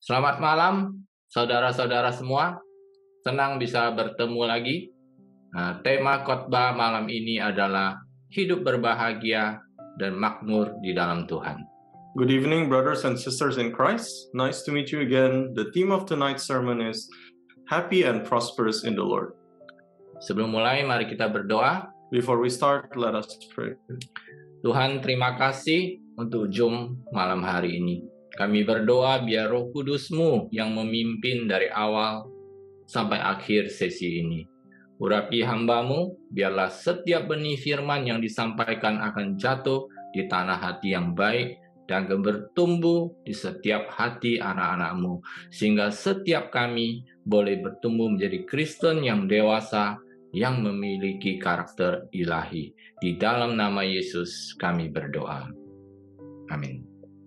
Selamat malam, saudara-saudara semua. Senang bisa bertemu lagi. Nah, tema khotbah malam ini adalah hidup berbahagia dan makmur di dalam Tuhan. Good evening, brothers and sisters in Christ. Nice to meet you again. The theme of tonight's sermon is Happy and Prosperous in the Lord. Sebelum mulai, mari kita berdoa. Before we start, let us pray. Tuhan, terima kasih untuk Zoom malam hari ini. Kami berdoa biar Roh Kudus-Mu yang memimpin dari awal sampai akhir sesi ini. Urapi hamba-Mu, biarlah setiap benih firman yang disampaikan akan jatuh di tanah hati yang baik dan bertumbuh di setiap hati anak-anak-Mu, sehingga setiap kami boleh bertumbuh menjadi Kristen yang dewasa, yang memiliki karakter ilahi. Di dalam nama Yesus kami berdoa. Amin.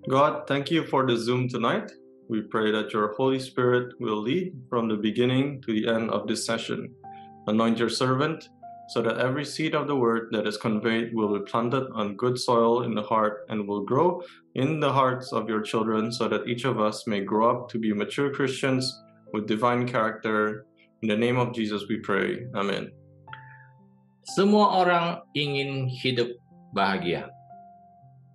God, thank you for the Zoom tonight. We pray that your Holy Spirit will lead from the beginning to the end of this session. Anoint your servant so that every seed of the word that is conveyed will be planted on good soil in the heart and will grow in the hearts of your children so that each of us may grow up to be mature Christians with divine character. In the name of Jesus we pray. Amen. Semua orang ingin hidup bahagia.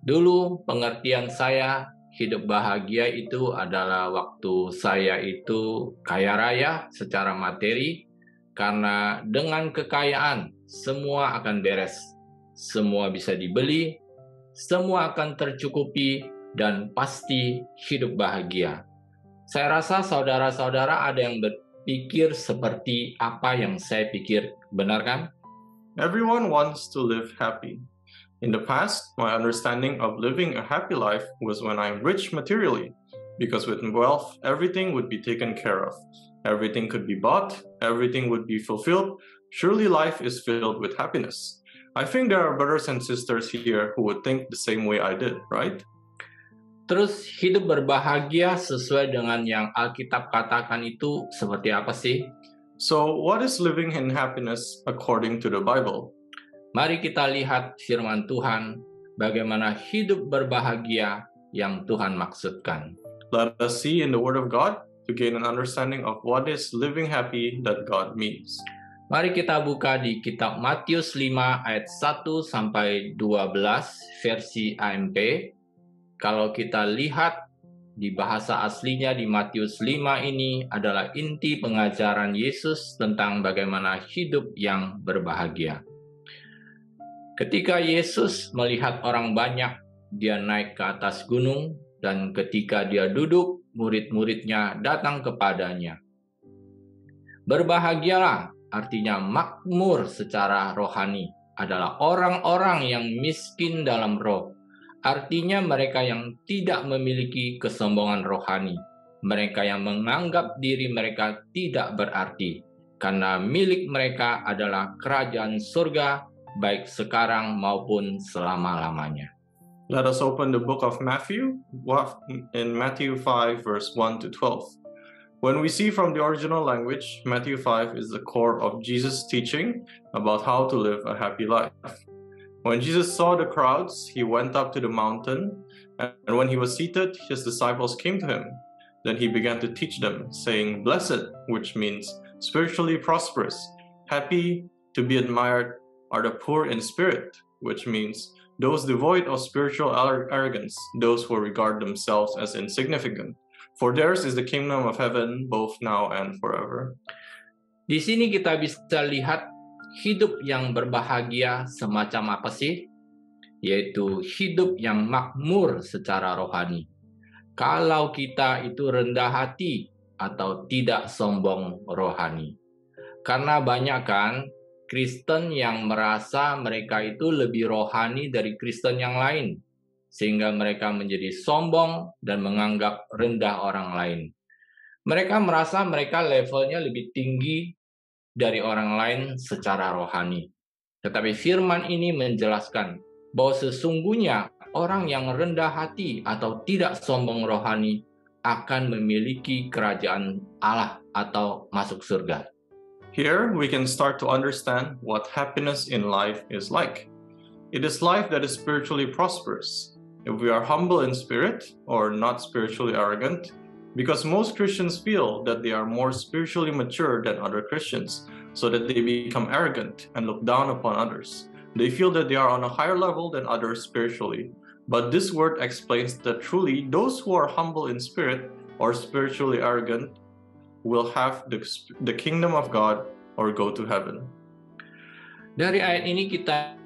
Dulu pengertian saya hidup bahagia itu adalah waktu saya itu kaya raya secara materi, karena dengan kekayaan semua akan beres, semua bisa dibeli, semua akan tercukupi dan pasti hidup bahagia. Saya rasa saudara-saudara ada yang berpikir seperti apa yang saya pikir, benar kan? Everyone wants to live happy. In the past, my understanding of living a happy life was when I'm rich materially, because with wealth, everything would be taken care of. Everything could be bought, everything would be fulfilled. Surely life is filled with happiness. I think there are brothers and sisters here who would think the same way I did, right? Terus hidup berbahagia sesuai dengan yang Alkitab katakan itu seperti apa sih? So, what is living in happiness according to the Bible? Mari kita lihat firman Tuhan, bagaimana hidup berbahagia yang Tuhan maksudkan. Let us see in the Word of God to gain an understanding of what is living happy that God means. Mari kita buka di kitab Matius 5 ayat 1 sampai 12 versi AMP. Kalau kita lihat di bahasa aslinya di Matius 5 ini adalah inti pengajaran Yesus tentang bagaimana hidup yang berbahagia. Ketika Yesus melihat orang banyak, dia naik ke atas gunung, dan ketika dia duduk, murid-muridnya datang kepadanya. Berbahagialah, artinya makmur secara rohani, adalah orang-orang yang miskin dalam roh. Artinya mereka yang tidak memiliki kesombongan rohani, mereka yang menganggap diri mereka tidak berarti, karena milik mereka adalah kerajaan surga, baik sekarang maupun selama-lamanya. Let us open the book of Matthew in Matthew 5 verse 1 to 12. When we see from the original language, Matthew 5 is the core of Jesus' teaching about how to live a happy life. When Jesus saw the crowds, he went up to the mountain, and when he was seated, his disciples came to him. Then he began to teach them, saying, "Blessed," which means spiritually prosperous, happy, to be admired, are the poor in spirit, which means those devoid of spiritual arrogance, those who regard themselves as insignificant. For theirs is the kingdom of heaven, both now and forever. Di sini kita bisa lihat hidup yang berbahagia semacam apa sih? Yaitu hidup yang makmur secara rohani. Kalau kita itu rendah hati atau tidak sombong rohani. Karena banyak kan Kristen yang merasa mereka itu lebih rohani dari Kristen yang lain, sehingga mereka menjadi sombong dan menganggap rendah orang lain. Mereka merasa mereka levelnya lebih tinggi dari orang lain secara rohani. Tetapi firman ini menjelaskan bahwa sesungguhnya orang yang rendah hati atau tidak sombong rohani akan memiliki kerajaan Allah atau masuk surga. Here we can start to understand what happiness in life is like. It is life that is spiritually prosperous. If we are humble in spirit or not spiritually arrogant, Because most Christians feel that they are more spiritually mature than other Christians, so that they become arrogant and look down upon others. They feel that they are on a higher level than others spiritually. But this word explains that truly those who are humble in spirit or spiritually arrogant will have the kingdom of God or go to heaven. Dari ayat ini kita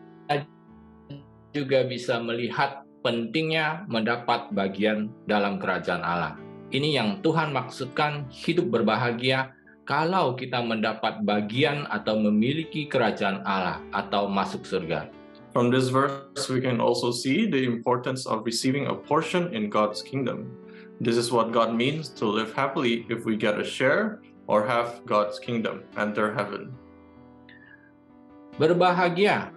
juga bisa melihat pentingnya mendapat bagian dalam kerajaan Allah. Ini yang Tuhan maksudkan hidup berbahagia kalau kita mendapat bagian atau memiliki kerajaan Allah atau masuk surga. From this verse, we can also see the importance of receiving a portion in God's kingdom. This is what God means to live happily if we get a share or have God's kingdom, enter heaven. Berbahagia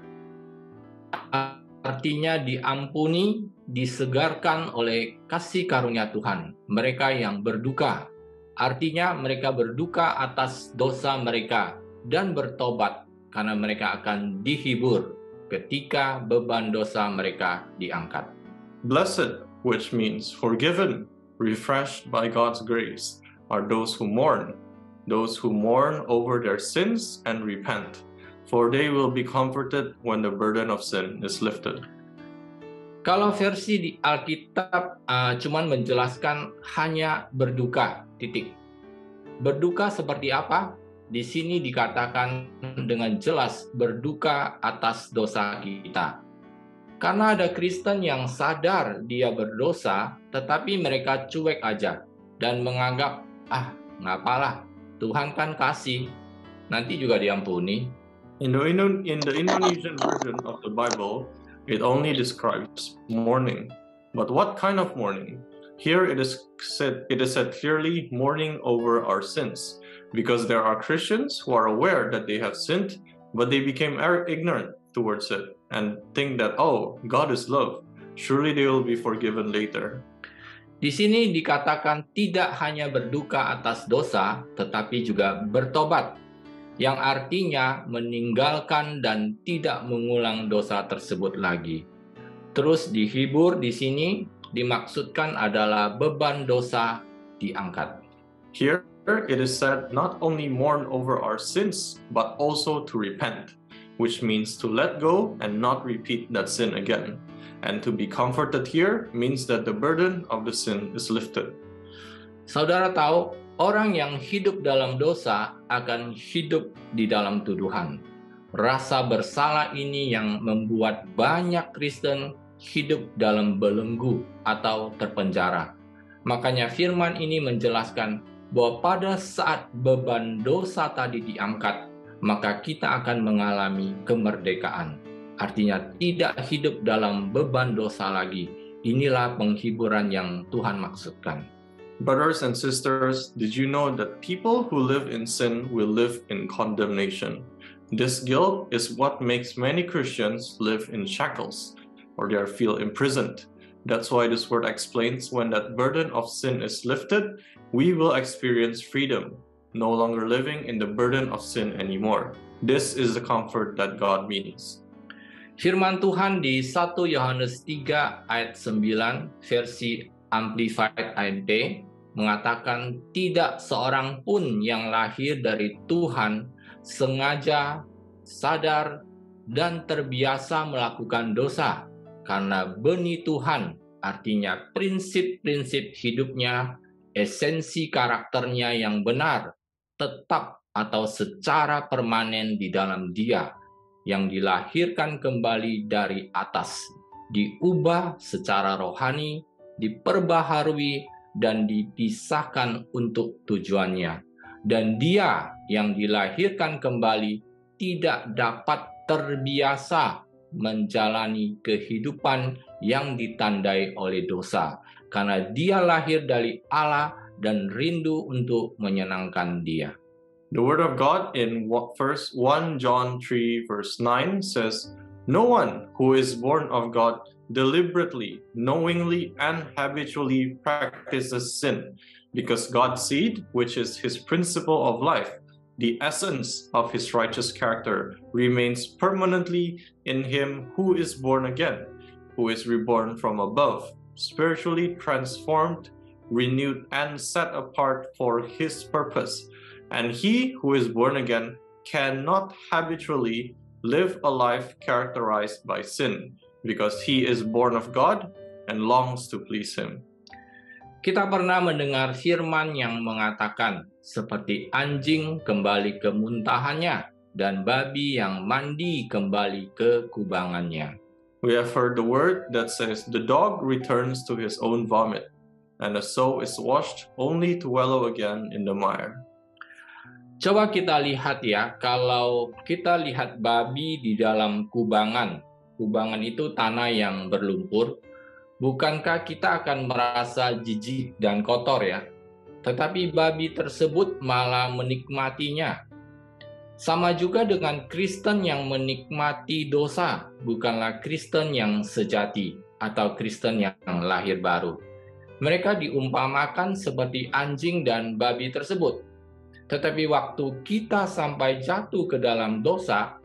artinya diampuni, disegarkan oleh kasih karunia Tuhan. Mereka yang berduka, artinya mereka berduka atas dosa mereka dan bertobat karena mereka akan dihibur ketika beban dosa mereka diangkat. Blessed, which means forgiven, refreshed by God's grace, are those who mourn over their sins and repent. For they will be comforted when the burden of sin is lifted. Kalau versi di Alkitab cuman menjelaskan hanya berduka, titik. Berduka seperti apa? Di sini dikatakan dengan jelas berduka atas dosa kita. Karena ada Kristen yang sadar dia berdosa, tetapi mereka cuek aja dan menganggap, ngapalah, Tuhan kan kasih, nanti juga diampuni. In the Indonesian version of the Bible, it only describes mourning. But what kind of mourning? Here it is said clearly mourning over our sins, because there are Christians who are aware that they have sinned, but they became ignorant towards it and think that, God is love. Surely they will be forgiven later. Di sini dikatakan tidak hanya berduka atas dosa, tetapi juga bertobat, yang artinya meninggalkan dan tidak mengulang dosa tersebut lagi. Terus dihibur di sini dimaksudkan adalah beban dosa diangkat. Here it is said not only mourn over our sins, but also to repent, which means to let go and not repeat that sin again. And to be comforted here means that the burden of the sin is lifted. Saudara tahu, orang yang hidup dalam dosa akan hidup di dalam tuduhan. Rasa bersalah ini yang membuat banyak Kristen hidup dalam belenggu atau terpenjara. Makanya firman ini menjelaskan bahwa pada saat beban dosa tadi diangkat, maka kita akan mengalami kemerdekaan. Artinya tidak hidup dalam beban dosa lagi. Inilah penghiburan yang Tuhan maksudkan. Brothers and sisters, did you know that people who live in sin will live in condemnation? This guilt is what makes many Christians live in shackles, or they feel imprisoned. That's why this word explains when that burden of sin is lifted, we will experience freedom, no longer living in the burden of sin anymore. This is the comfort that God means. Firman Tuhan di 1 Yohanes 3 ayat 9 versi Amplified AMP mengatakan tidak seorang pun yang lahir dari Tuhan sengaja, sadar, dan terbiasa melakukan dosa. Karena benih Tuhan, artinya prinsip-prinsip hidupnya, esensi karakternya yang benar, tetap atau secara permanen di dalam dia, yang dilahirkan kembali dari atas, diubah secara rohani, diperbaharui, dan dipisahkan untuk tujuannya. Dan dia yang dilahirkan kembali tidak dapat terbiasa menjalani kehidupan yang ditandai oleh dosa, karena dia lahir dari Allah dan rindu untuk menyenangkan dia. The word of God in 1 John 3 verse 9 says, "No one who is born of God deliberately, knowingly, and habitually practices sin, because God's seed, which is his principle of life, the essence of his righteous character, remains permanently in him who is born again, who is reborn from above, spiritually transformed renewed, and set apart for His purpose. And he who is born again cannot habitually live a life characterized by sin, because he is born of God and longs to please Him. Kita pernah mendengar firman yang mengatakan, seperti anjing kembali ke muntahannya, dan babi yang mandi kembali ke kubangannya. We have heard the word that says, the dog returns to his own vomit, and the sow is washed only to wallow again in the mire. Coba kita lihat ya, kalau kita lihat babi di dalam kubangan itu tanah yang berlumpur, bukankah kita akan merasa jijik dan kotor ya? Tetapi babi tersebut malah menikmatinya. Sama juga dengan Kristen yang menikmati dosa, bukanlah Kristen yang sejati atau Kristen yang lahir baru. Mereka diumpamakan seperti anjing dan babi tersebut. Tetapi waktu kita sampai jatuh ke dalam dosa,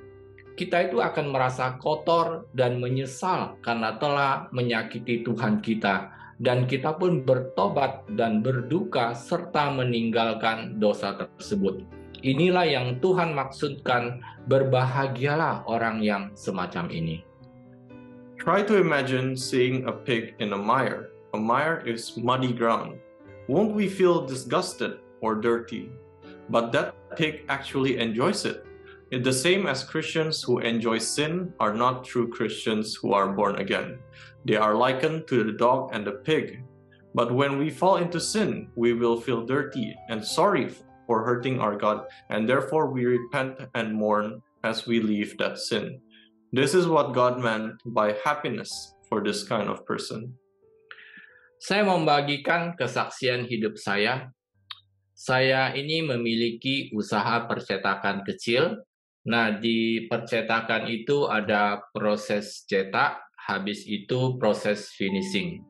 kita itu akan merasa kotor dan menyesal karena telah menyakiti Tuhan kita, dan kita pun bertobat dan berduka serta meninggalkan dosa tersebut. Inilah yang Tuhan maksudkan, berbahagialah orang yang semacam ini. Try to imagine seeing a pig in a mire. A mire is muddy ground. Won't we feel disgusted or dirty? But that pig actually enjoys it. It's the same as Christians who enjoy sin are not true Christians who are born again. They are likened to the dog and the pig. But when we fall into sin, we will feel dirty and sorry for hurting our God, and therefore we repent and mourn as we leave that sin. This is what God meant by happiness for this kind of person. Saya membagikan kesaksian hidup saya. Saya ini memiliki usaha percetakan kecil. Nah, di percetakan itu ada proses cetak, habis itu proses finishing.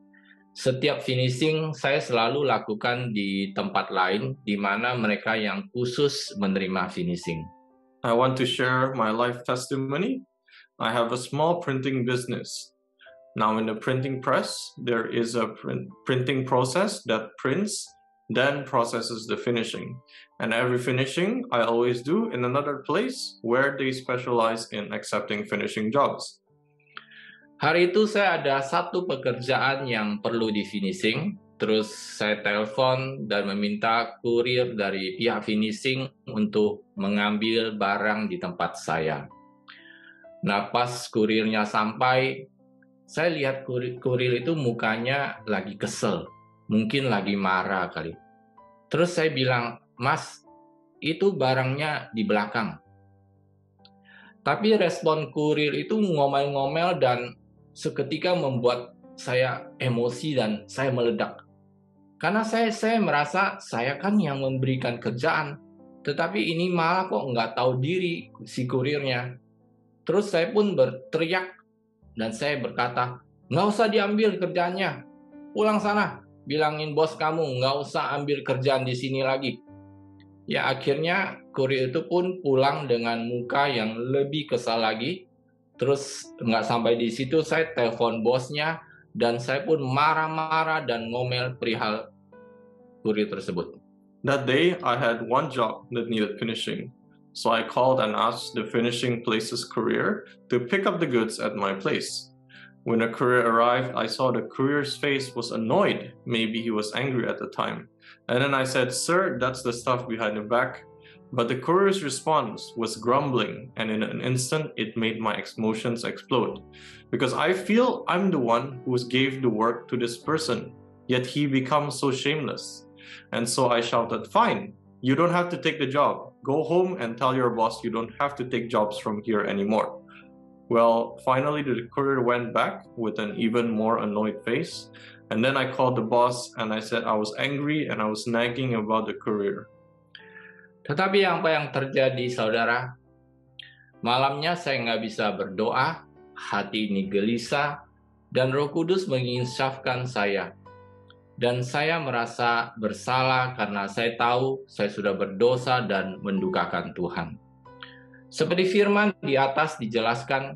Setiap finishing saya selalu lakukan di tempat lain, di mana mereka yang khusus menerima finishing. I want to share my life testimony. I have a small printing business. Now in the printing press, there is a printing process that prints, then processes the finishing. And every finishing I always do in another place where they specialize in accepting finishing jobs. Hari itu saya ada satu pekerjaan yang perlu di finishing, terus saya telepon dan meminta kurir dari pihak finishing untuk mengambil barang di tempat saya. Nah, pas kurirnya sampai, saya lihat kurir itu mukanya lagi kesel, mungkin lagi marah kali. Terus saya bilang, "Mas, itu barangnya di belakang." Tapi respon kurir itu ngomel-ngomel dan seketika membuat saya emosi dan saya meledak. Karena saya merasa saya kan yang memberikan kerjaan, tetapi ini malah kok nggak tahu diri si kurirnya. Terus saya pun berteriak dan saya berkata, "Nggak usah diambil kerjaannya, pulang sana, bilangin bos kamu nggak usah ambil kerjaan di sini lagi." Ya akhirnya kurir itu pun pulang dengan muka yang lebih kesal lagi. Terus nggak sampai di situ, saya telepon bosnya dan saya pun marah-marah dan ngomel perihal kurir tersebut. That day, I had one job that needed finishing. So I called and asked the finishing place's courier to pick up the goods at my place. When the courier arrived, I saw the courier's face was annoyed. Maybe he was angry at the time. And then I said, "Sir, that's the stuff behind the back." But the courier's response was grumbling, and in an instant, it made my emotions explode. Because I feel I'm the one who gave the work to this person, yet he becomes so shameless. And so I shouted, "Fine, you don't have to take the job. Go home and tell your boss you don't have to take jobs from here anymore." Well, finally the courier went back with an even more annoyed face. And then I called the boss and I said I was angry and I was nagging about the courier. Tetapi apa yang terjadi, saudara? Malamnya saya nggak bisa berdoa, hati ini gelisah, dan Roh Kudus menginsafkan saya. Dan saya merasa bersalah karena saya tahu saya sudah berdosa dan mendukakan Tuhan. Seperti firman di atas dijelaskan,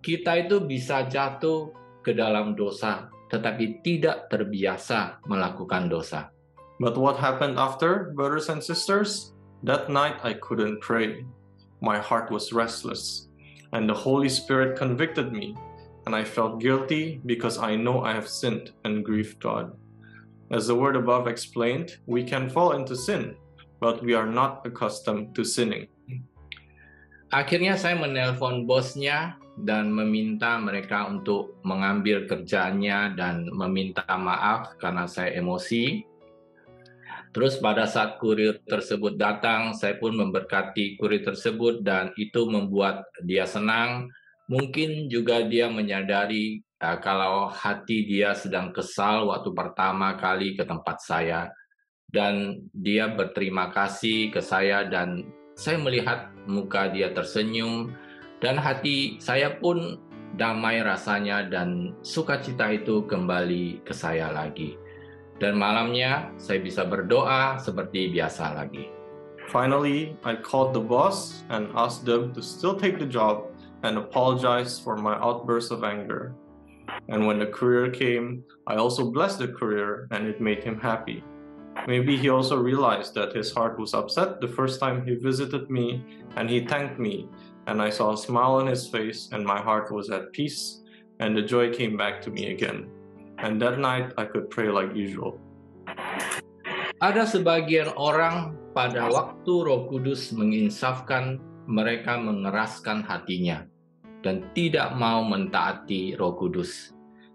kita itu bisa jatuh ke dalam dosa, tetapi tidak terbiasa melakukan dosa. But what happened after, brothers and sisters? That night I couldn't pray. My heart was restless, and the Holy Spirit convicted me, and I felt guilty because I know I have sinned and grieved God. As the word above explained, we can fall into sin, but we are not accustomed to sinning. Akhirnya saya menelpon bosnya dan meminta mereka untuk mengambil kerjaannya dan meminta maaf karena saya emosi. Terus pada saat kurir tersebut datang, saya pun memberkati kurir tersebut dan itu membuat dia senang. Mungkin juga dia menyadari kalau hati dia sedang kesal waktu pertama kali ke tempat saya. Dan dia berterima kasih ke saya dan saya melihat muka dia tersenyum dan hati saya pun damai rasanya dan sukacita itu kembali ke saya lagi. Dan malamnya saya bisa berdoa seperti biasa lagi. Finally, I called the boss and asked them to still take the job and apologize for my outburst of anger. And when the courier came, I also blessed the courier and it made him happy. Maybe he also realized that his heart was upset the first time he visited me and he thanked me, and I saw a smile on his face and my heart was at peace and the joy came back to me again. And that night I could pray like usual. Ada sebagian orang pada waktu Roh Kudus menginsafkan, mereka mengeraskan hatinya dan tidak mau mentaati Roh Kudus.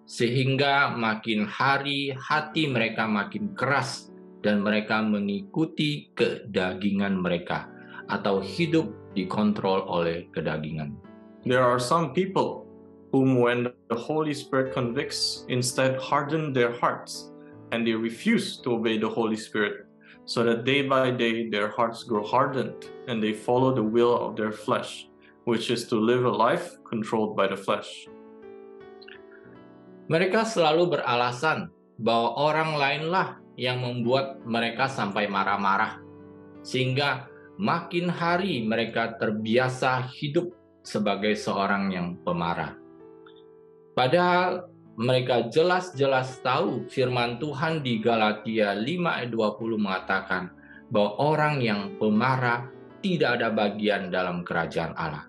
Sehingga makin hari hati mereka makin keras dan mereka mengikuti kedagingan mereka atau hidup dikontrol oleh kedagingan. There are some people whom when the Holy Spirit convicts, instead harden their hearts, and they refuse to obey the Holy Spirit, so that day by day their hearts grow hardened, and they follow the will of their flesh, which is to live a life controlled by the flesh. Mereka selalu beralasan bahwa orang lainlah yang membuat mereka sampai marah-marah, sehingga makin hari mereka terbiasa hidup sebagai seorang yang pemarah. Padahal mereka jelas-jelas tahu firman Tuhan di Galatia 5 ayat 20 mengatakan bahwa orang yang pemarah tidak ada bagian dalam kerajaan Allah.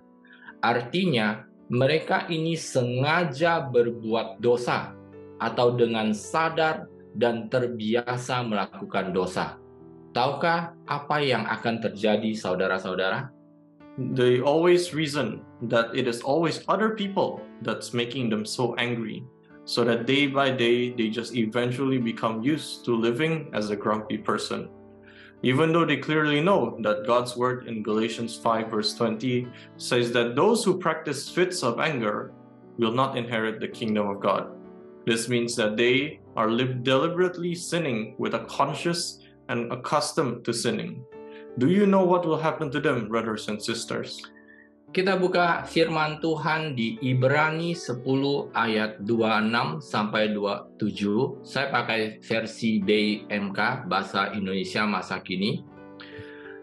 Artinya mereka ini sengaja berbuat dosa atau dengan sadar dan terbiasa melakukan dosa. Tahukah apa yang akan terjadi, saudara-saudara? They always reason that it is always other people that's making them so angry, so that day by day they just eventually become used to living as a grumpy person. Even though they clearly know that God's word in Galatians 5 verse 20 says that those who practice fits of anger will not inherit the kingdom of God. This means that they are deliberately sinning with a conscious and accustomed to sinning. Do you know what will happen to them, brothers and sisters? Kita buka firman Tuhan di Ibrani 10 ayat 26 sampai 27. Saya pakai versi BMK, Bahasa Indonesia Masa Kini.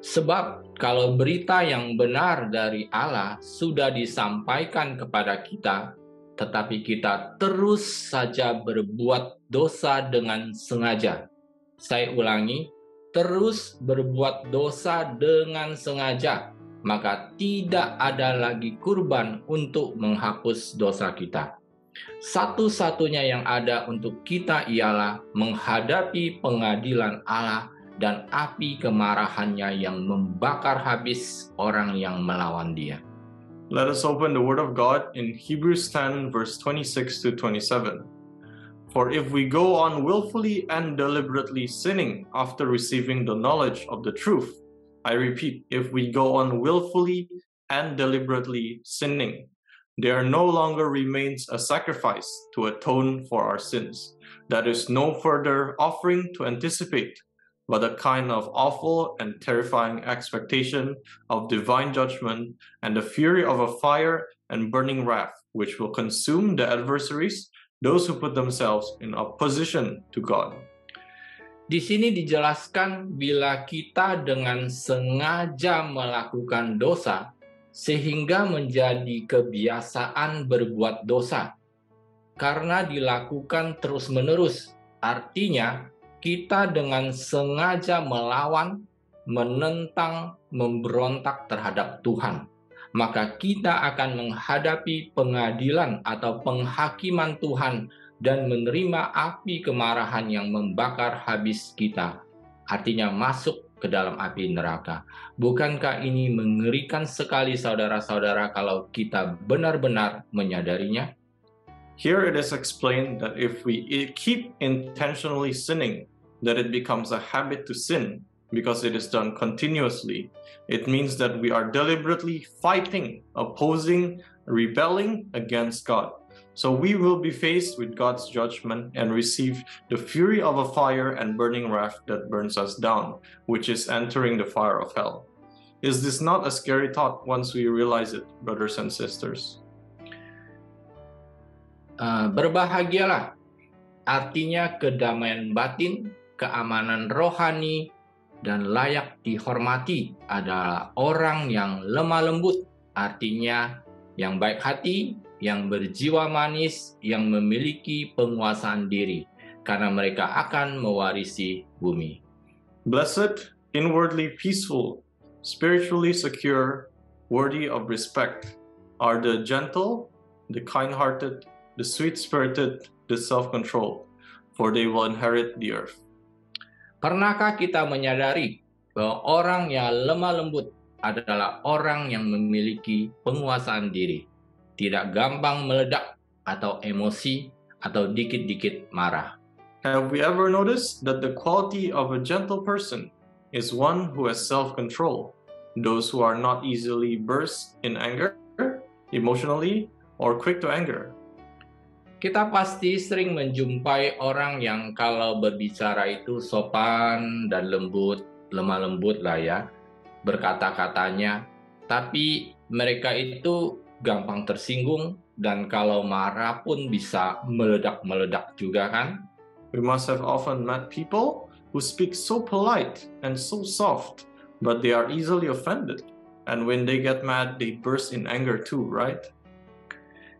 Sebab kalau berita yang benar dari Allah sudah disampaikan kepada kita, tetapi kita terus saja berbuat dosa dengan sengaja. Saya ulangi, terus berbuat dosa dengan sengaja, maka tidak ada lagi kurban untuk menghapus dosa kita. Satu-satunya yang ada untuk kita ialah menghadapi pengadilan Allah dan api kemarahannya yang membakar habis orang yang melawan Dia. Let us open the Word of God in Hebrews 10 verse 26 to 27. For if we go on willfully and deliberately sinning after receiving the knowledge of the truth, I repeat, if we go on willfully and deliberately sinning, there no longer remains a sacrifice to atone for our sins. That is no further offering to anticipate, but a kind of awful and terrifying expectation of divine judgment and the fury of a fire and burning wrath, which will consume the adversaries, those who put themselves in opposition to God. Di sini dijelaskan bila kita dengan sengaja melakukan dosa sehingga menjadi kebiasaan berbuat dosa. karena dilakukan terus-menerus. Artinya, kita dengan sengaja melawan, menentang, memberontak terhadap Tuhan. Maka kita akan menghadapi pengadilan atau penghakiman Tuhan dan menerima api kemarahan yang membakar habis kita. Artinya masuk ke dalam api neraka. Bukankah ini mengerikan sekali saudara-saudara kalau kita benar-benar menyadarinya? Here it is explained that if we keep intentionally sinning, that it becomes a habit to sin because it is done continuously. It means that we are deliberately fighting, opposing, rebelling against God. So we will be faced with God's judgment and receive the fury of a fire and burning wrath that burns us down, which is entering the fire of hell. Is this not a scary thought once we realize it, brothers and sisters? Berbahagialah, artinya kedamaian batin, keamanan rohani, dan layak dihormati adalah orang yang lemah lembut, artinya yang baik hati, yang berjiwa manis, yang memiliki penguasaan diri, karena mereka akan mewarisi bumi. Blessed, inwardly peaceful, spiritually secure, worthy of respect are the gentle, the kind-hearted, the sweet-spirited, the self-controlled, for they will inherit the earth. Pernahkah kita menyadari bahwa orang yang lemah lembut adalah orang yang memiliki penguasaan diri, tidak gampang meledak atau emosi atau dikit-dikit marah? Have we ever noticed that the quality of a gentle person is one who has self-control, those who are not easily burst in anger, emotionally, or quick to anger? Kita pasti sering menjumpai orang yang kalau berbicara itu sopan dan lembut, lemah lembut lah ya, berkata-katanya. Tapi mereka itu gampang tersinggung dan kalau marah pun bisa meledak-meledak juga kan? We must have often met people who speak so polite and so soft, but they are easily offended. And when they get mad, they burst in anger too, right?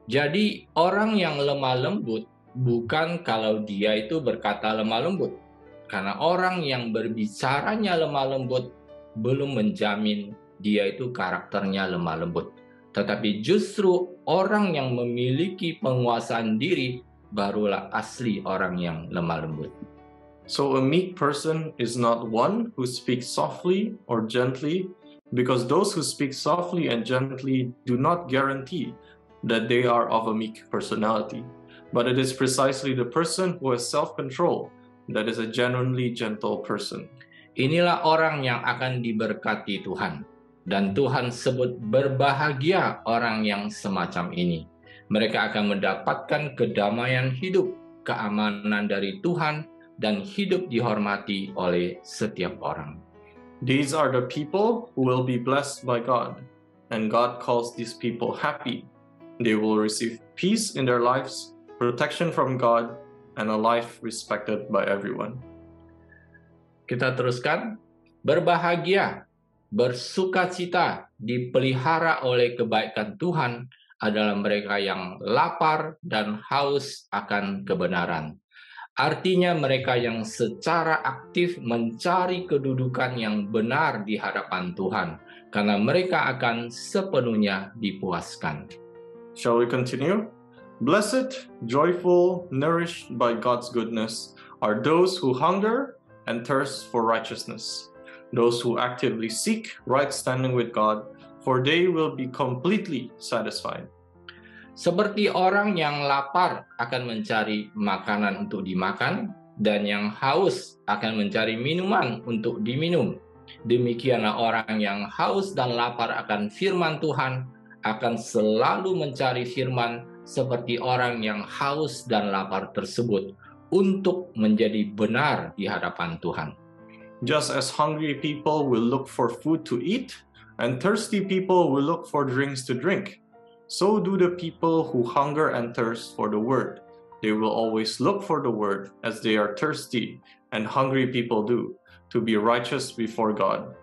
Jadi orang yang lemah lembut bukan kalau dia itu berkata lemah lembut. Karena orang yang berbicaranya lemah lembut belum menjamin dia itu karakternya lemah lembut. Tetapi justru orang yang memiliki penguasaan diri barulah asli orang yang lemah lembut. So a meek person is not one who speaks softly or gently, because those who speak softly and gently do not guarantee that they are of a meek personality. But it is precisely the person who has self-control that is a genuinely gentle person. Inilah orang yang akan diberkati Tuhan. Dan Tuhan sebut berbahagia orang yang semacam ini. Mereka akan mendapatkan kedamaian hidup, keamanan dari Tuhan, dan hidup dihormati oleh setiap orang. These are the people who will be blessed by God, and God calls these people happy. They will receive peace in their lives, protection from God, and a life respected by everyone. Kita teruskan. Berbahagia, bersukacita, dipelihara oleh kebaikan Tuhan adalah mereka yang lapar dan haus akan kebenaran. Artinya mereka yang secara aktif mencari kedudukan yang benar di hadapan Tuhan, karena mereka akan sepenuhnya dipuaskan. Shall we continue? Blessed, joyful, nourished by God's goodness are those who hunger and thirst for righteousness, those who actively seek right standing with God, for they will be completely satisfied. Seperti orang yang lapar akan mencari makanan untuk dimakan, dan yang haus akan mencari minuman untuk diminum. Demikianlah orang yang haus dan lapar akan firman Tuhan, akan selalu mencari firman seperti orang yang haus dan lapar tersebut untuk menjadi benar di hadapan Tuhan. Just as hungry people will look for food to eat, and thirsty people will look for drinks to drink, so do the people who hunger and thirst for the word. They will always look for the word as they are thirsty and hungry people do, to be righteous before God.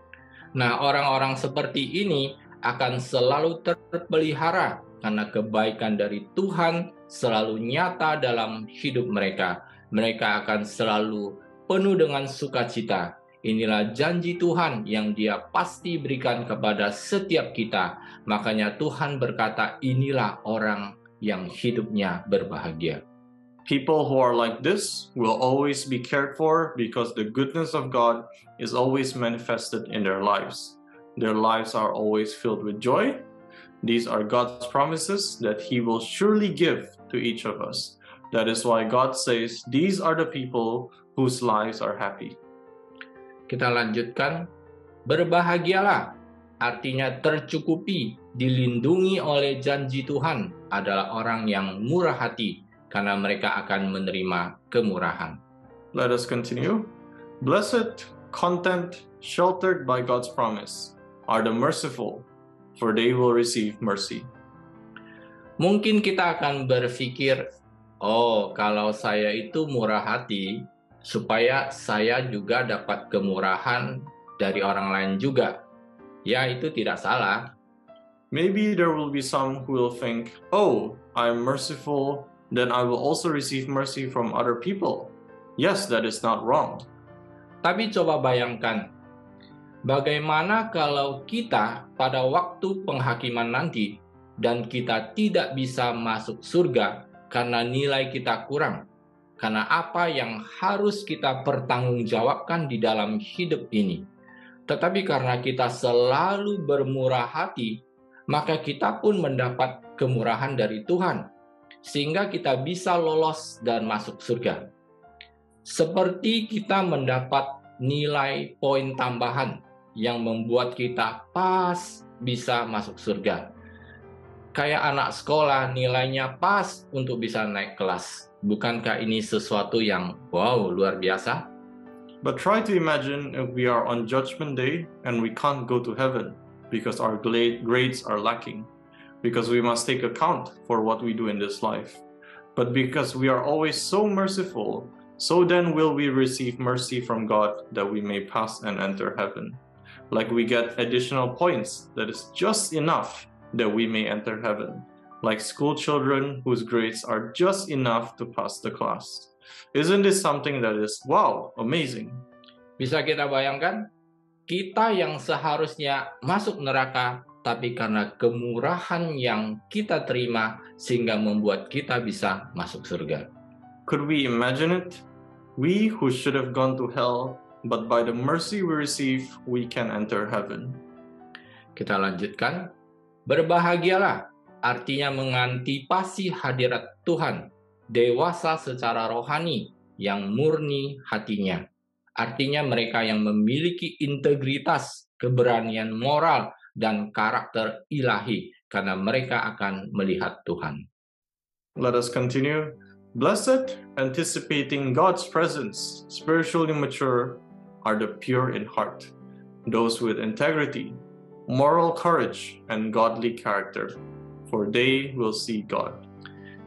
Nah, orang-orang seperti ini akan selalu terpelihara karena kebaikan dari Tuhan selalu nyata dalam hidup mereka. Mereka akan selalu penuh dengan sukacita. Inilah janji Tuhan yang Dia pasti berikan kepada setiap kita. Makanya Tuhan berkata, inilah orang yang hidupnya berbahagia. People who are like this will always be cared for because the goodness of God is always manifested in their lives. Their lives are always filled with joy. These are God's promises that He will surely give to each of us. That is why God says, these are the people whose lives are happy. Kita lanjutkan, berbahagialah, artinya tercukupi, dilindungi oleh janji Tuhan adalah orang yang murah hati, karena mereka akan menerima kemurahan. Let us continue. Blessed, content, sheltered by God's promise are the merciful, for they will receive mercy. Mungkin kita akan berpikir, oh, kalau saya itu murah hati, supaya saya juga dapat kemurahan dari orang lain juga. Ya, itu tidak salah. Maybe there will be some who will think, oh, I'm merciful, then I will also receive mercy from other people. Yes, that is not wrong. Tapi coba bayangkan, bagaimana kalau kita pada waktu penghakiman nanti dan kita tidak bisa masuk surga karena nilai kita kurang, karena apa yang harus kita pertanggungjawabkan di dalam hidup ini. Tetapi karena kita selalu bermurah hati, maka kita pun mendapat kemurahan dari Tuhan, sehingga kita bisa lolos dan masuk surga. Seperti kita mendapat nilai poin tambahan yang membuat kita pas bisa masuk surga. Kayak anak sekolah nilainya pas untuk bisa naik kelas. Bukankah ini sesuatu yang wow, luar biasa? But try to imagine if we are on Judgment Day and we can't go to heaven because our grades are lacking, because we must take account for what we do in this life. But because we are always so merciful, so then will we receive mercy from God that we may pass and enter heaven. Like we get additional points that is just enough that we may enter heaven. Like school children whose grades are just enough to pass the class. Isn't this something that is, wow, amazing? Bisa kita bayangkan, kita yang seharusnya masuk neraka, tapi karena kemurahan yang kita terima, sehingga membuat kita bisa masuk surga. Could we imagine it? We who should have gone to hell, but by the mercy we receive, we can enter heaven. Kita lanjutkan, berbahagialah, artinya mengantipasi hadirat Tuhan, dewasa secara rohani, yang murni hatinya. Artinya mereka yang memiliki integritas, keberanian moral, dan karakter ilahi, karena mereka akan melihat Tuhan. Let us continue. Blessed, anticipating God's presence, spiritually mature, are the pure in heart, those with integrity, moral courage, and godly character, for they will see God.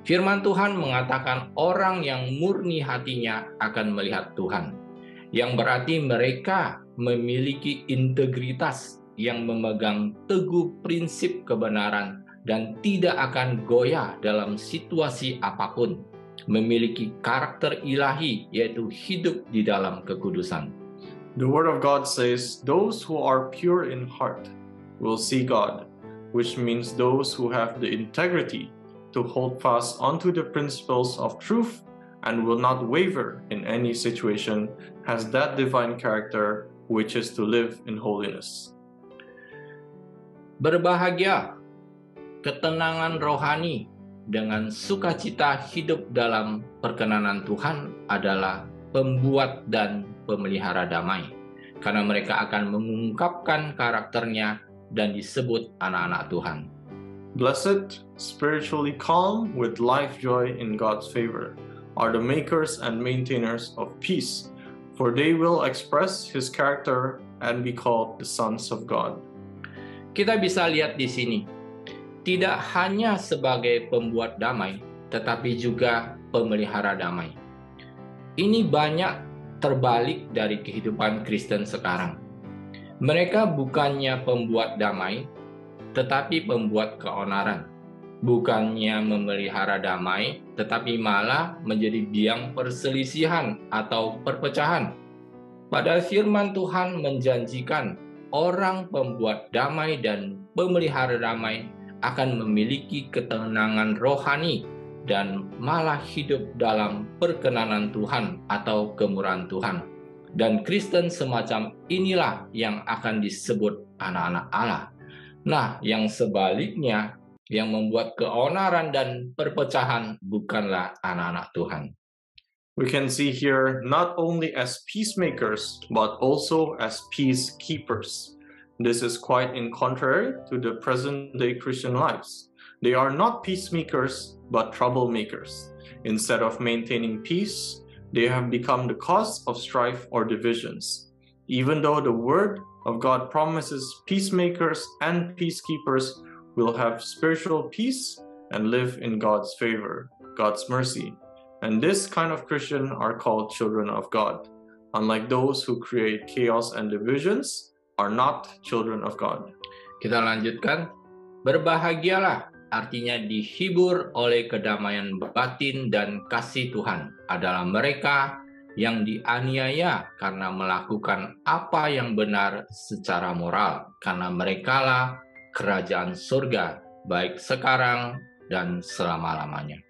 Firman Tuhan mengatakan orang yang murni hatinya akan melihat Tuhan, yang berarti mereka memiliki integritas yang memegang teguh prinsip kebenaran dan tidak akan goyah dalam situasi apapun, memiliki karakter ilahi yaitu hidup di dalam kekudusan. The Word of God says, those who are pure in heart will see God, which means those who have the integrity to hold fast onto the principles of truth and will not waver in any situation, has that divine character which is to live in holiness. Berbahagia, ketenangan rohani, dengan sukacita hidup dalam perkenanan Tuhan adalah pembuat dan pemelihara damai, karena mereka akan mengungkapkan karakternya dan disebut anak-anak Tuhan. Blessed, spiritually calm with life joy in God's favor, are the makers and maintainers of peace, for they will express His character and be called the sons of God. Kita bisa lihat di sini, tidak hanya sebagai pembuat damai, tetapi juga pemelihara damai. Ini banyak terbalik dari kehidupan Kristen sekarang. Mereka bukannya pembuat damai, tetapi pembuat keonaran. bukannya memelihara damai, tetapi malah menjadi biang perselisihan atau perpecahan. Padahal firman Tuhan menjanjikan orang pembuat damai dan pemelihara damai akan memiliki ketenangan rohani dan malah hidup dalam perkenanan Tuhan atau kemurahan Tuhan. Dan Kristen semacam inilah yang akan disebut anak-anak Allah. Nah, yang sebaliknya, yang membuat keonaran dan perpecahan bukanlah anak-anak Tuhan. We can see here not only as peacemakers, but also as peacekeepers. This is quite in contrary to the present-day Christian lives. They are not peacemakers, but troublemakers. Instead of maintaining peace, they have become the cause of strife or divisions. Even though the Word of God promises peacemakers and peacekeepers will have spiritual peace and live in God's favor, God's mercy. And this kind of Christian are called children of God. Unlike those who create chaos and divisions, are not children of God. Kita lanjutkan. Berbahagialah, artinya dihibur oleh kedamaian batin dan kasih Tuhan adalah mereka yang dianiaya karena melakukan apa yang benar secara moral, karena merekalah kerajaan surga, baik sekarang dan selama-lamanya.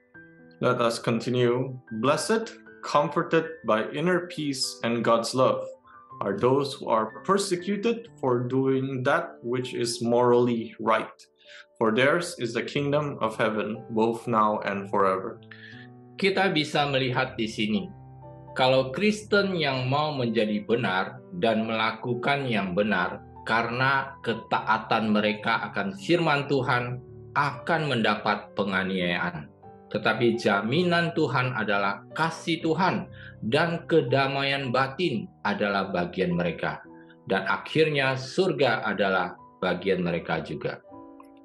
Let us continue. Blessed, comforted by inner peace and God's love, are those who are persecuted for doing that which is morally right. For theirs is the kingdom of heaven, both now and forever. Kita bisa melihat di sini, kalau Kristen yang mau menjadi benar dan melakukan yang benar karena ketaatan mereka akan firman Tuhan akan mendapat penganiayaan. Tetapi jaminan Tuhan adalah kasih Tuhan dan kedamaian batin adalah bagian mereka. Dan akhirnya surga adalah bagian mereka juga.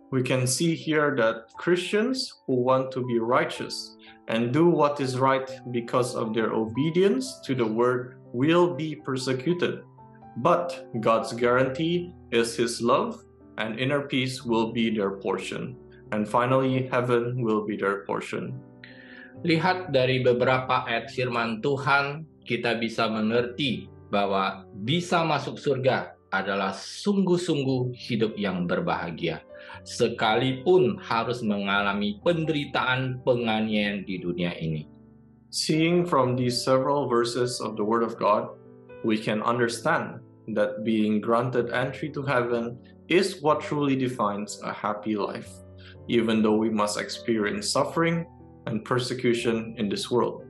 We can see here that Christians who want to be righteous and do what is right because of their obedience to the word will be persecuted. But God's guarantee is His love, and inner peace will be their portion. And finally, heaven will be their portion. Lihat dari beberapa ayat firman Tuhan, kita bisa mengerti bahwa bisa masuk surga adalah sungguh-sungguh hidup yang berbahagia. Sekalipun harus mengalami penderitaan penganiayaan di dunia ini. Seeing from these several verses of the Word of God, we can understand that being granted entry to heaven is what truly defines a happy life, even though we must experience suffering and persecution in this world.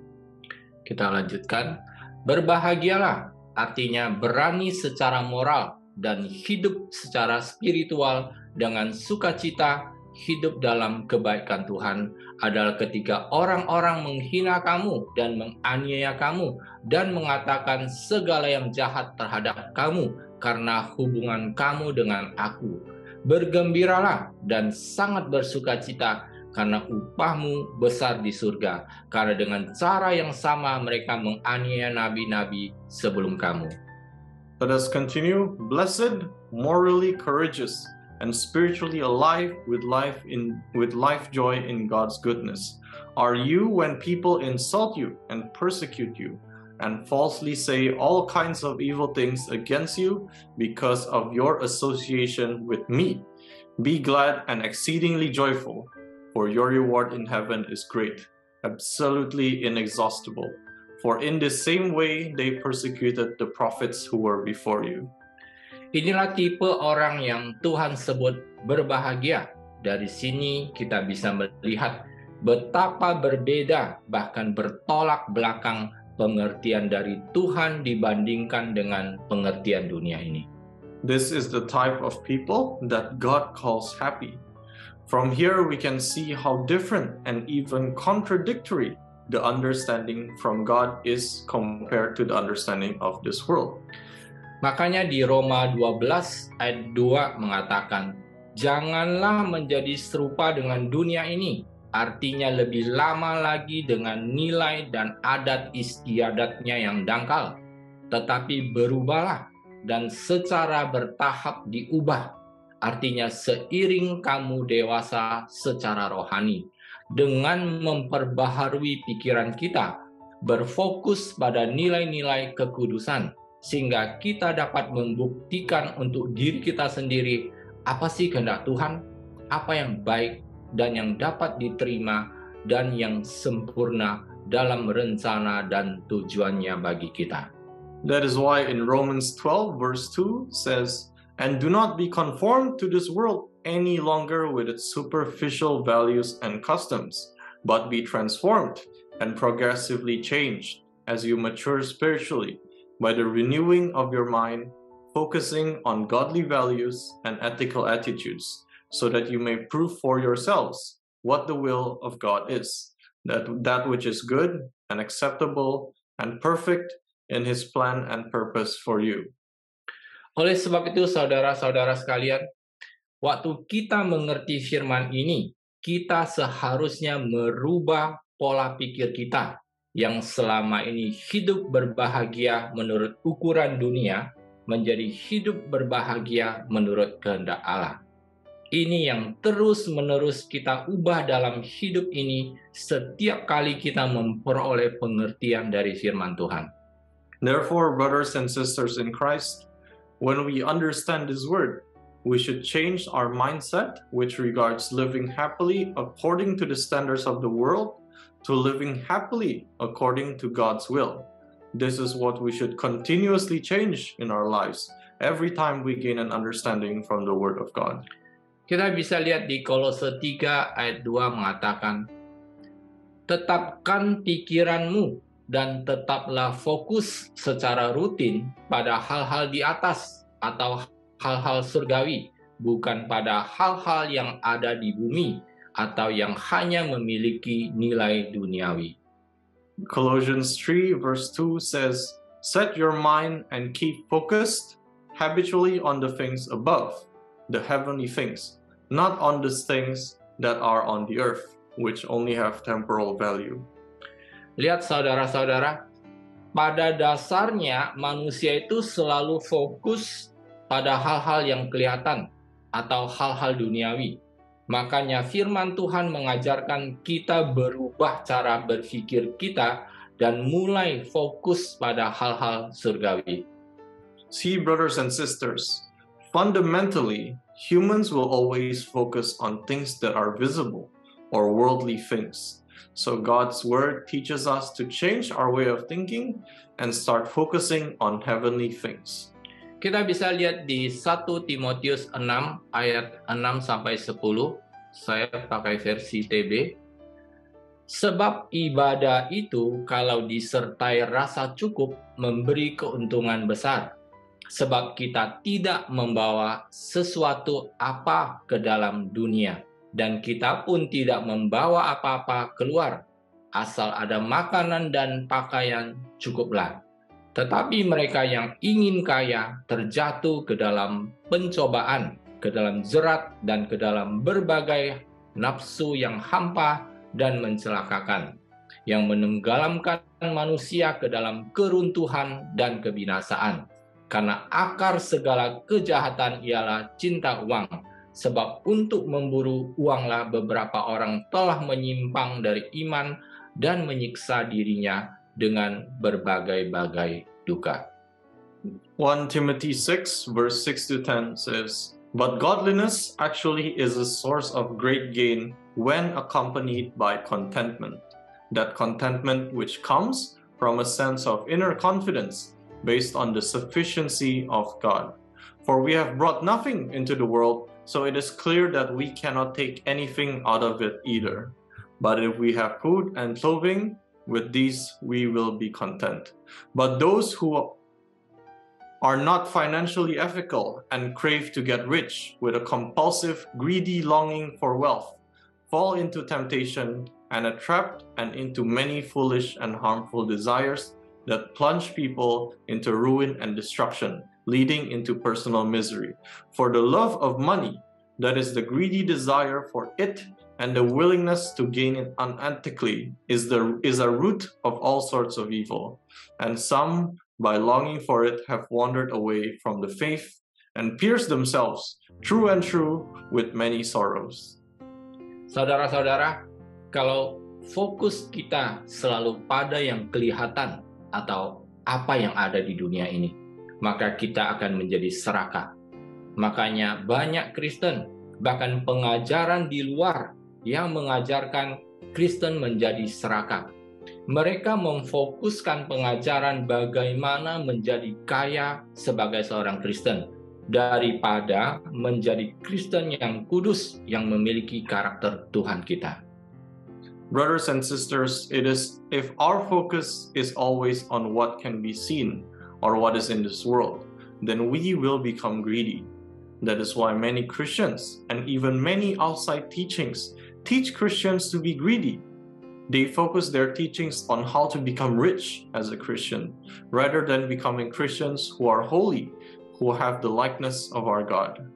Kita lanjutkan. Berbahagialah, artinya berani secara moral dan hidup secara spiritual dengan sukacita, hidup dalam kebaikan Tuhan adalah ketika orang-orang menghina kamu dan menganiaya kamu dan mengatakan segala yang jahat terhadap kamu karena hubungan kamu dengan aku. Bergembiralah dan sangat bersukacita karena upahmu besar di surga, karena dengan cara yang sama mereka menganiaya nabi-nabi sebelum kamu. Let us continue. Blessed, morally courageous, and spiritually alive with life joy in God's goodness are you when people insult you and persecute you and falsely say all kinds of evil things against you because of your association with me. Be glad and exceedingly joyful, for your reward in heaven is great, absolutely inexhaustible. For in the same way they persecuted the prophets who were before you. Inilah tipe orang yang Tuhan sebut berbahagia. Dari sini kita bisa melihat betapa berbeda, bahkan bertolak belakang pengertian dari Tuhan dibandingkan dengan pengertian dunia ini. This is the type of people that God calls happy. From here we can see how different and even contradictory the understanding from God is compared to the understanding of this world. Makanya di Roma 12 ayat 2 mengatakan, janganlah menjadi serupa dengan dunia ini, artinya lebih lama lagi dengan nilai dan adat istiadatnya yang dangkal, tetapi berubahlah dan secara bertahap diubah artinya seiring kamu dewasa secara rohani, dengan memperbaharui pikiran kita, berfokus pada nilai-nilai kekudusan, sehingga kita dapat membuktikan untuk diri kita sendiri apa sih kehendak Tuhan, apa yang baik dan yang dapat diterima dan yang sempurna dalam rencana dan tujuannya bagi kita. That is why in Romans 12 verse 2 says, "And do not be conformed to this world any longer with its superficial values and customs, but be transformed and progressively changed as you mature spiritually by the renewing of your mind, focusing on godly values and ethical attitudes, so that you may prove for yourselves what the will of God is, that which is good and acceptable and perfect in His plan and purpose for you." Oleh sebab itu, saudara-saudara sekalian, waktu kita mengerti firman ini, kita seharusnya merubah pola pikir kita yang selama ini hidup berbahagia menurut ukuran dunia, menjadi hidup berbahagia menurut kehendak Allah. Ini yang terus-menerus kita ubah dalam hidup ini setiap kali kita memperoleh pengertian dari firman Tuhan. Therefore, brothers and sisters in Christ, when we understand this word, we should change our mindset, which regards living happily according to the standards of the world, to living happily according to God's will. This is what we should continuously change in our lives every time we gain an understanding from the Word of God. Kita bisa lihat di Kolose 3 ayat 2 mengatakan, "Tetapkan pikiranmu dan tetaplah fokus secara rutin pada hal-hal di atas atau hal-hal surgawi, bukan pada hal-hal yang ada di bumi atau yang hanya memiliki nilai duniawi." Colossians 3 verse 2 says, "Set your mind and keep focused habitually on the things above, the heavenly things, not on the things that are on the earth, which only have temporal value." Lihat saudara-saudara, pada dasarnya manusia itu selalu fokus pada hal-hal yang kelihatan atau hal-hal duniawi. Makanya firman Tuhan mengajarkan kita berubah cara berpikir kita dan mulai fokus pada hal-hal surgawi. See, brothers and sisters, fundamentally, humans will always focus on things that are visible or worldly things. So God's word teaches us to change our way of thinking and start focusing on heavenly things. Kita bisa lihat di 1 Timotius 6 ayat 6-10. Saya pakai versi TB. "Sebab ibadah itu kalau disertai rasa cukup memberi keuntungan besar. Sebab kita tidak membawa sesuatu apa ke dalam dunia, dan kita pun tidak membawa apa-apa keluar. Asal ada makanan dan pakaian cukuplah. Tetapi mereka yang ingin kaya terjatuh ke dalam pencobaan, ke dalam jerat, dan ke dalam berbagai nafsu yang hampa dan mencelakakan, yang menenggelamkan manusia ke dalam keruntuhan dan kebinasaan. Karena akar segala kejahatan ialah cinta uang, sebab untuk memburu uanglah beberapa orang telah menyimpang dari iman dan menyiksa dirinya dengan berbagai-bagai duka." 1 Timothy 6 verse 6-10 says, "But godliness actually is a source of great gain when accompanied by contentment. That contentment which comes from a sense of inner confidence based on the sufficiency of God. For we have brought nothing into the world, so it is clear that we cannot take anything out of it either. But if we have food and clothing, with these we will be content. But those who are not financially ethical and crave to get rich with a compulsive, greedy longing for wealth, fall into temptation and are trapped and into many foolish and harmful desires that plunge people into ruin and destruction, leading into personal misery. For the love of money, that is the greedy desire for it, and the willingness to gain it unethically, is a root of all sorts of evil. And some, by longing for it, have wandered away from the faith and pierce themselves through and through with many sorrows. Saudara-saudara, kalau fokus kita selalu pada yang kelihatan atau apa yang ada di dunia ini, maka kita akan menjadi serakah. Makanya banyak Kristen, bahkan pengajaran di luar yang mengajarkan Kristen menjadi serakah. Mereka memfokuskan pengajaran bagaimana menjadi kaya sebagai seorang Kristen daripada menjadi Kristen yang kudus yang memiliki karakter Tuhan kita. Brothers and sisters, it is if our focus is always on what can be seen or what is in this world, then we will become greedy. That is why many Christians and even many outside teachings teach Christians to be greedy. They focus their teachings on how to become rich as a Christian, rather than becoming Christians who are holy, who have the likeness of our God.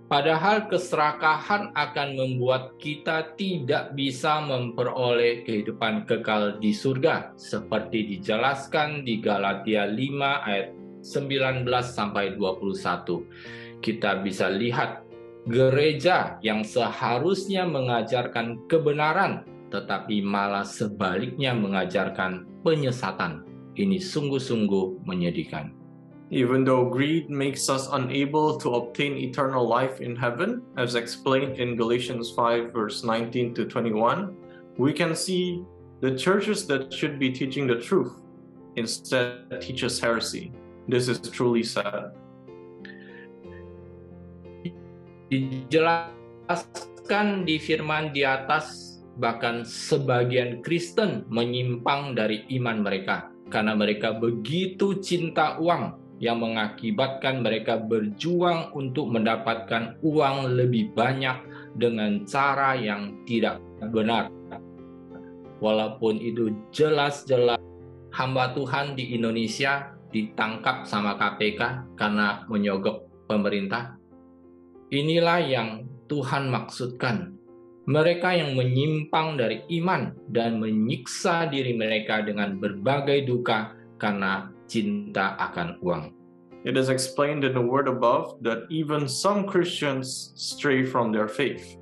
Padahal keserakahan akan membuat kita tidak bisa memperoleh kehidupan kekal di surga, seperti dijelaskan di Galatia 5 ayat 19 sampai 21. Kita bisa lihat gereja yang seharusnya mengajarkan kebenaran, tetapi malah sebaliknya mengajarkan penyesatan. Ini sungguh-sungguh menyedihkan. Even though greed makes us unable to obtain eternal life in heaven, as explained in Galatians 5 verse 19 to 21, we can see the churches that should be teaching the truth instead teaches heresy. This is truly sad. Dijelaskan di firman di atas, bahkan sebagian Kristen menyimpang dari iman mereka karena mereka begitu cinta uang yang mengakibatkan mereka berjuang untuk mendapatkan uang lebih banyak dengan cara yang tidak benar. Walaupun itu jelas-jelas hamba Tuhan di Indonesia ditangkap sama KPK karena menyogok pemerintah. Inilah yang Tuhan maksudkan. Mereka yang menyimpang dari iman dan menyiksa diri mereka dengan berbagai duka karena cinta akan uang. It is explained in the word above that even some Christians stray from their faith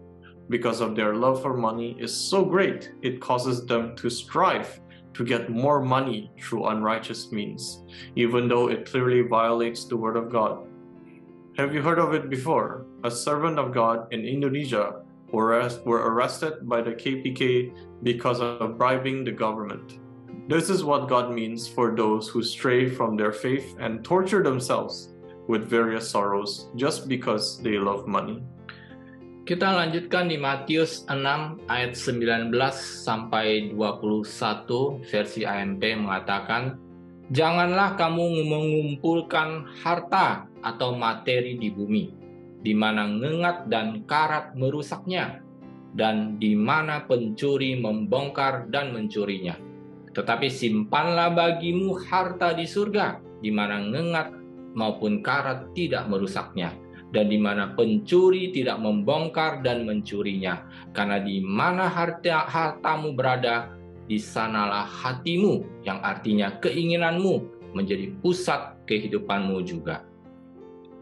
because of their love for money is so great it causes them to strive to get more money through unrighteous means, even though it clearly violates the word of God. Have you heard of it before? A servant of God in Indonesia were arrested by the KPK because of bribing the government. This is what God means for those who stray from their faith and torture themselves with various sorrows just because they love money. Kita lanjutkan di Matius 6 ayat 19 sampai 21 versi AMP mengatakan, "Janganlah kamu mengumpulkan harta atau materi di bumi, di mana ngengat dan karat merusaknya, dan di mana pencuri membongkar dan mencurinya. Tetapi simpanlah bagimu harta di surga, di mana ngengat maupun karat tidak merusaknya, dan di mana pencuri tidak membongkar dan mencurinya. Karena di mana hartamu berada, di sanalah hatimu," yang artinya keinginanmu, menjadi pusat kehidupanmu juga.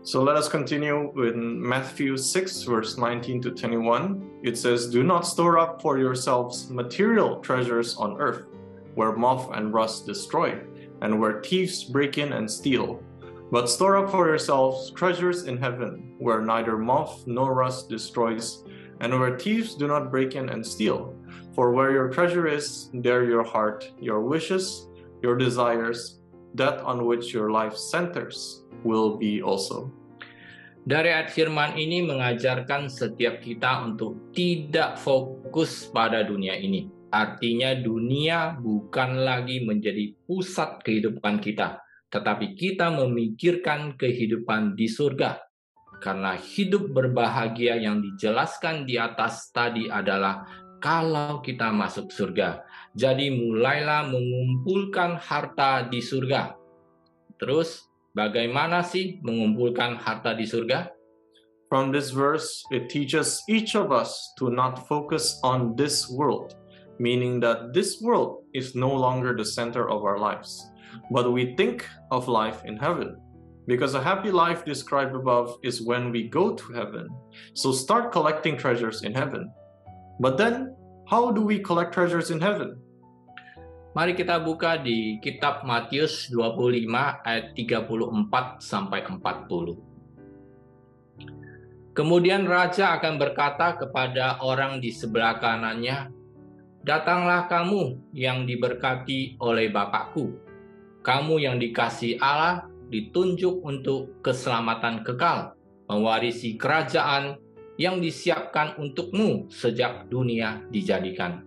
So let us continue with Matthew 6 verse 19 to 21. It says, "Do not store up for yourselves material treasures on earth, where moth and rust destroy, and where thieves break in and steal. But store up for yourselves treasures in heaven, where neither moth nor rust destroys, and where thieves do not break in and steal. For where your treasure is, there your heart, your wishes, your desires, that on which your life centers, will be also." Dari ayat firman ini mengajarkan setiap kita untuk tidak fokus pada dunia ini. Artinya dunia bukan lagi menjadi pusat kehidupan kita, tetapi kita memikirkan kehidupan di surga. Karena hidup berbahagia yang dijelaskan di atas tadi adalah kalau kita masuk surga. Jadi mulailah mengumpulkan harta di surga. Terus, bagaimana sih mengumpulkan harta di surga? From this verse, it teaches each of us to not focus on this world, meaning that this world is no longer the center of our lives, but we think of life in heaven, because a happy life described above is when we go to heaven. So start collecting treasures in heaven. But then, how do we collect treasures in heaven? Mari kita buka di kitab Matius 25 ayat 34 sampai 40. Kemudian raja akan berkata kepada orang di sebelah kanannya, "Datanglah kamu yang diberkati oleh Bapakku. Kamu yang dikasihi Allah, ditunjuk untuk keselamatan kekal, mewarisi kerajaan yang disiapkan untukmu sejak dunia dijadikan.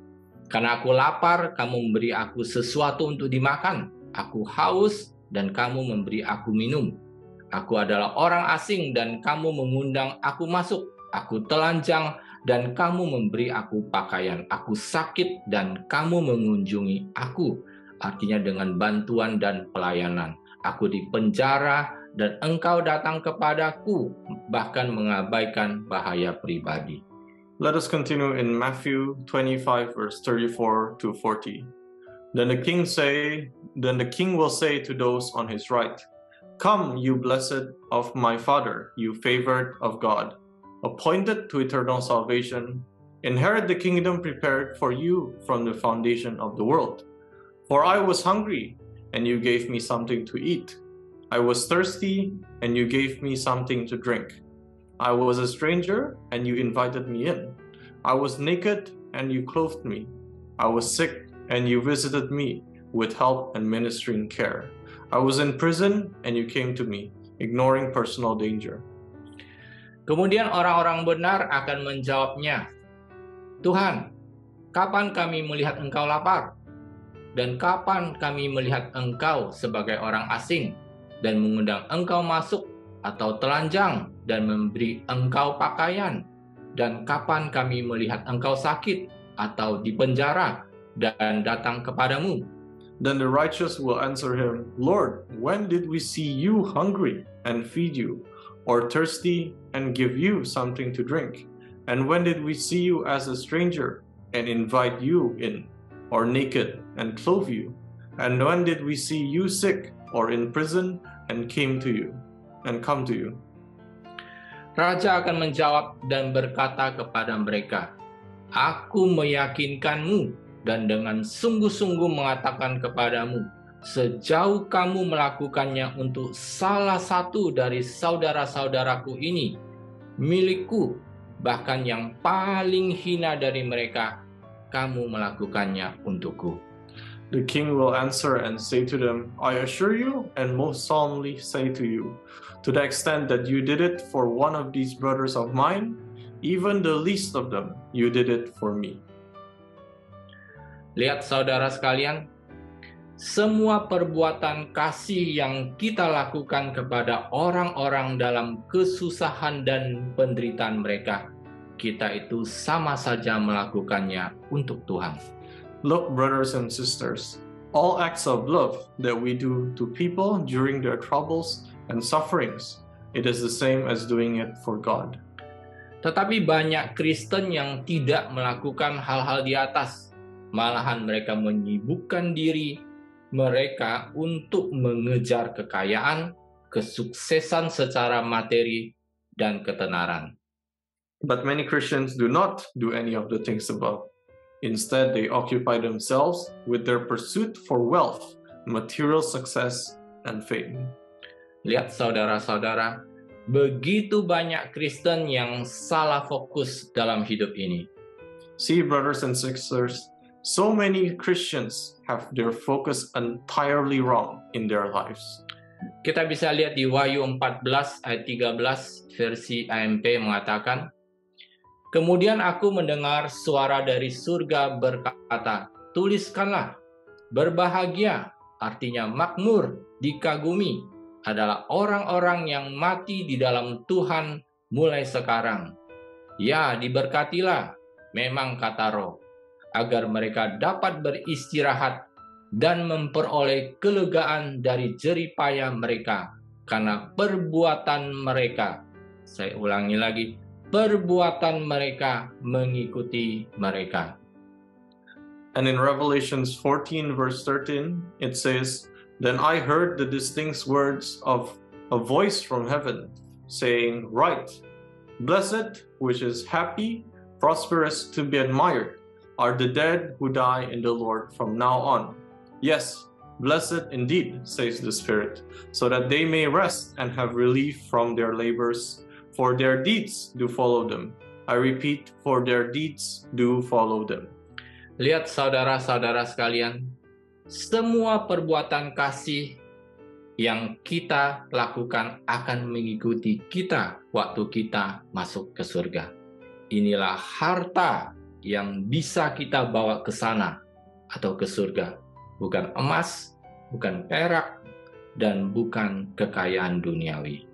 Karena aku lapar, kamu memberi aku sesuatu untuk dimakan. Aku haus, dan kamu memberi aku minum. Aku adalah orang asing, dan kamu mengundang aku masuk. Aku telanjang, dan kamu memberi aku pakaian. Aku sakit, dan kamu mengunjungi aku." Artinya dengan bantuan dan pelayanan. Aku di penjara, dan engkau datang kepadaku, bahkan mengabaikan bahaya pribadi. Let us continue in Matthew 25, verse 34 to 40. Then the king will say to those on his right, "Come, you blessed of my Father, you favored of God, appointed to eternal salvation, inherit the kingdom prepared for you from the foundation of the world. For I was hungry, and you gave me something to eat. I was thirsty, and you gave me something to drink. I was a stranger, and you invited me in. I was naked, and you clothed me. I was sick, and you visited me with help and ministering care. I was in prison, and you came to me, ignoring personal danger." Kemudian orang-orang benar akan menjawabnya, "Tuhan, kapan kami melihat engkau lapar? Dan kapan kami melihat engkau sebagai orang asing dan mengundang engkau masuk, atau telanjang dan memberi engkau pakaian? Dan kapan kami melihat engkau sakit atau di penjara dan datang kepadamu?" Then the righteous will answer him, "Lord, when did we see you hungry and feed you, or thirsty and give you something to drink? And when did we see you as a stranger and invite you in, or naked and clothe you? And when did we see you sick or in prison and come to you?" Raja akan menjawab dan berkata kepada mereka, "Aku meyakinkanmu dan dengan sungguh-sungguh mengatakan kepadamu, sejauh kamu melakukannya untuk salah satu dari saudara-saudaraku ini, milikku, bahkan yang paling hina dari mereka, kamu melakukannya untukku." The king will answer and say to them, "I assure you and most solemnly say to you, to the extent that you did it for one of these brothers of mine, even the least of them, you did it for me." Lihat saudara sekalian, semua perbuatan kasih yang kita lakukan kepada orang-orang dalam kesusahan dan penderitaan mereka, kita itu sama saja melakukannya untuk Tuhan. Look, brothers and sisters, all acts of love that we do to people during their troubles and sufferings, it is the same as doing it for God. Tetapi banyak Kristen yang tidak melakukan hal-hal di atas, malahan mereka menyibukkan diri mereka untuk mengejar kekayaan, kesuksesan secara materi, dan ketenaran. But many Christians do not do any of the things above. Instead, they occupy themselves with their pursuit for wealth, material success, and fame. Lihat saudara-saudara, begitu banyak Kristen yang salah fokus dalam hidup ini. See, brothers and sisters, so many Christians have their focus entirely wrong in their lives. Kita bisa lihat di Wahyu 14 ayat 13 versi AMP mengatakan, "Kemudian aku mendengar suara dari surga berkata, tuliskanlah, berbahagia, artinya makmur, dikagumi, adalah orang-orang yang mati di dalam Tuhan mulai sekarang. Ya, diberkatilah, memang kata Roh, agar mereka dapat beristirahat dan memperoleh kelegaan dari jerih payah mereka, karena perbuatan mereka," saya ulangi lagi, perbuatan mereka mengikuti mereka. And in Revelations 14 verse 13, it says, "Then I heard the distinct words of a voice from heaven saying, "Write, blessed, which is happy, prosperous, to be admired, are the dead who die in the Lord from now on. Yes, blessed indeed, says the Spirit, so that they may rest and have relief from their labors, for their deeds do follow them. I repeat, for their deeds do follow them." Lihat saudara-saudara sekalian, semua perbuatan kasih yang kita lakukan akan mengikuti kita waktu kita masuk ke surga. Inilah harta yang bisa kita bawa ke sana atau ke surga. Bukan emas, bukan perak, dan bukan kekayaan duniawi.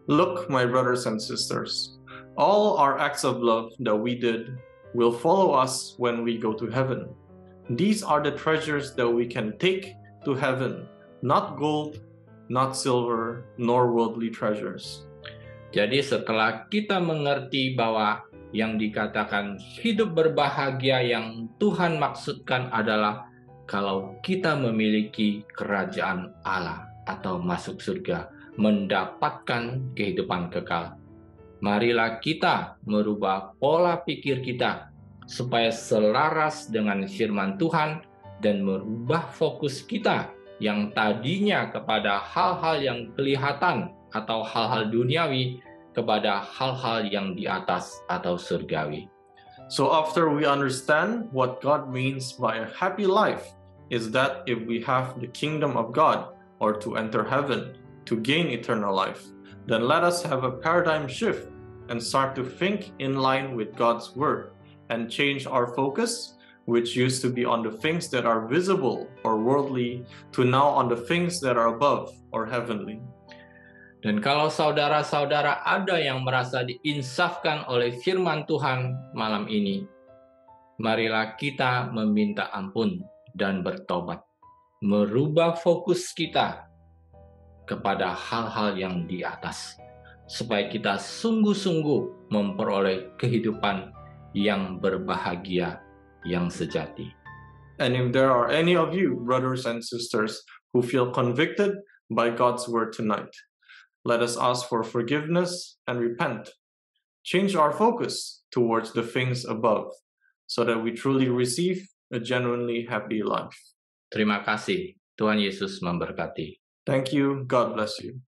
Look, my brothers and sisters, all our acts of love that we did will follow us when we go to heaven. These are the treasures that we can take to heaven, not gold, not silver, nor worldly treasures. Jadi setelah kita mengerti bahwa yang dikatakan hidup berbahagia yang Tuhan maksudkan adalah kalau kita memiliki kerajaan Allah atau masuk surga, mendapatkan kehidupan kekal. Marilah kita merubah pola pikir kita supaya selaras dengan firman Tuhan dan merubah fokus kita yang tadinya kepada hal-hal yang kelihatan atau hal-hal duniawi kepada hal-hal yang di atas atau surgawi. So after we understand what God means by a happy life is that if we have the kingdom of God or to enter heaven, to gain eternal life, then let us have a paradigm shift and start to think in line with God's word and change our focus, which used to be on the things that are visible or worldly, to now on the things that are above or heavenly. Dan kalau saudara-saudara ada yang merasa diinsafkan oleh firman Tuhan malam ini, marilah kita meminta ampun dan bertobat, merubah fokus kita kepada hal-hal yang di atas, supaya kita sungguh-sungguh memperoleh kehidupan yang berbahagia, yang sejati. And if there are any of you, brothers and sisters, who feel convicted by God's word tonight, let us ask for forgiveness and repent. Change our focus towards the things above, so that we truly receive a genuinely happy life. Terima kasih. Tuhan Yesus memberkati. Thank you. God bless you.